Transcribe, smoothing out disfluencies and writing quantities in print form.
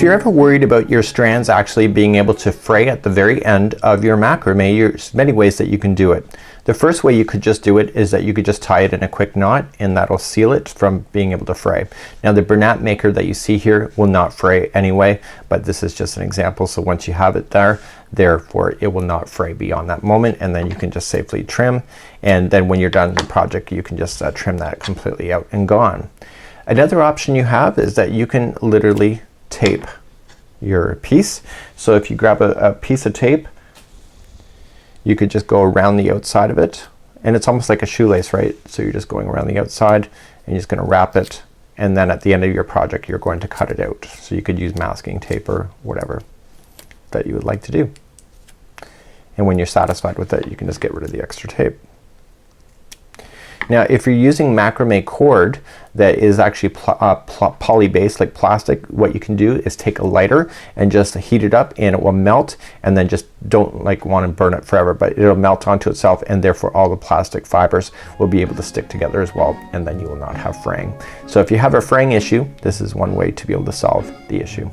you're ever worried about your strands actually being able to fray at the very end of your macrame, there's many ways that you can do it. The first way you could just do it is that you could just tie it in a quick knot, and that'll seal it from being able to fray. Now the Bernat maker that you see here will not fray anyway, but this is just an example. So once you have it there, therefore it will not fray beyond that moment, and then you can just safely trim, and then when you're done with the project you can just trim that completely out and gone. Another option you have is that you can literally tape your piece. So if you grab a piece of tape, you could just go around the outside of it, and it's almost like a shoelace, right? So you're just going around the outside and you're just gonna wrap it, and then at the end of your project you're going to cut it out. So you could use masking tape or whatever that you would like to do. And when you're satisfied with it, you can just get rid of the extra tape. Now if you're using macrame cord that is actually poly based like plastic, what you can do is take a lighter and just heat it up, and it will melt, and then just don't want to burn it forever, but it'll melt onto itself, and therefore all the plastic fibers will be able to stick together as well, and then you will not have fraying. So if you have a fraying issue, this is one way to be able to solve the issue.